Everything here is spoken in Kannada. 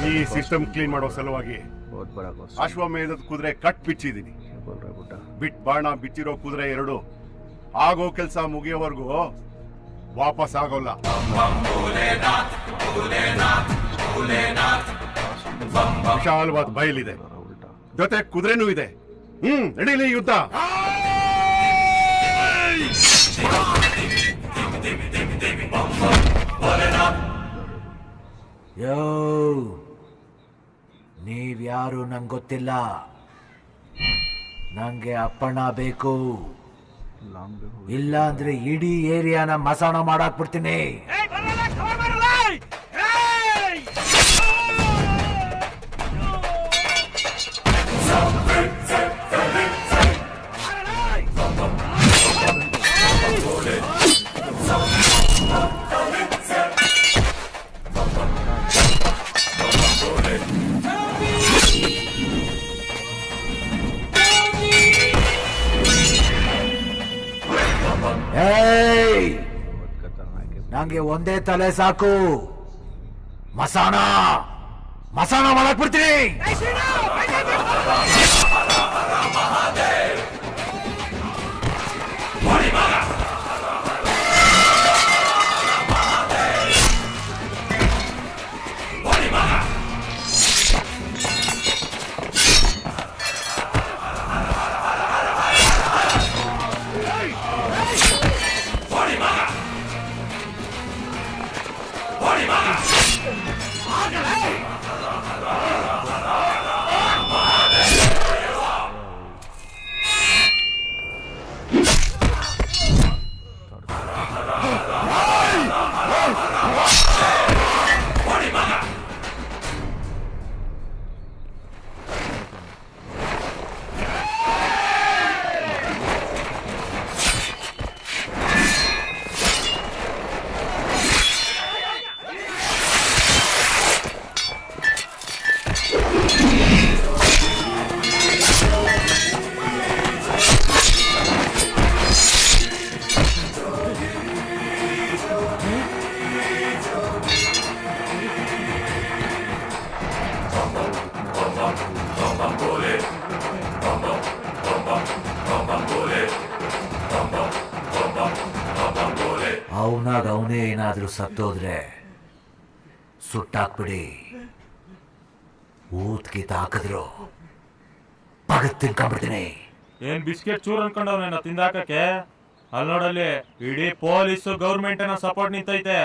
ಈ ಸಿಸ್ಟಮ್ ಕ್ಲೀನ್ ಮಾಡೋ ಸಲುವಾಗಿ ಅಶ್ವಮೇಧದ ಕುದುರೆ ಕಟ್ ಬಿಚ್ಚಿದೀನಿ. ಬಿಟ್ ಬಾಣ ಬಿಚ್ಚಿರೋ ಕುದುರೆ 2 ಆಗೋ ಕೆಲಸ ಮುಗಿಯೋವರೆಗೂ ವಾಪಸ್ ಆಗೋಲ್ಲ. ವಿಶಾಲವಾದ ಬಯಲಿದೆ, ಜೊತೆ ಕುದುರೆನೂ ಇದೆ. ನಡೀಲಿ ಯುದ್ಧ. ಯೋ, ನೀವ್ಯಾರು ನಂಗೆ ಗೊತ್ತಿಲ್ಲ. ನಂಗೆ ಅಪ್ಪಣ್ಣ ಬೇಕು, ಇಲ್ಲ ಅಂದ್ರೆ ಇಡೀ ಏರಿಯಾನ ಮಸಾಣ ಮಾಡಾಕ್ಬಿಡ್ತೀನಿ. ನಂಗೆ ಒಂದೇ ತಲೆ ಸಾಕು, ಮಸಾಣ ಮಾಡಕ್ ಬಿಡ್ತೀನಿ. ಅವನಾಗ ಅವನೇ ಏನಾದ್ರೂ ಸತ್ತೋದ್ರೆ ಸುಟ್ಟಾಕ್ಬಿಡಿ. ಊದ್ಕಿತ ಹಾಕಿದ್ರು ಪಗತ್ ತಿನ್ಕೊಂಡ್ಬಿಡ್ತೀನಿ. ಏನ್ ಬಿಸ್ಕೆಟ್ ಚೂರ್ ಅನ್ಕೊಂಡವ್ನ ತಿಂದಾಕಕ್ಕೆ? ಅಲ್ಲಿ ನೋಡಲ್ಲಿ ಇಡೀ ಪೊಲೀಸು ಗೌರ್ಮೆಂಟ್ ಸಪೋರ್ಟ್ ನಿಂತೈತೆ.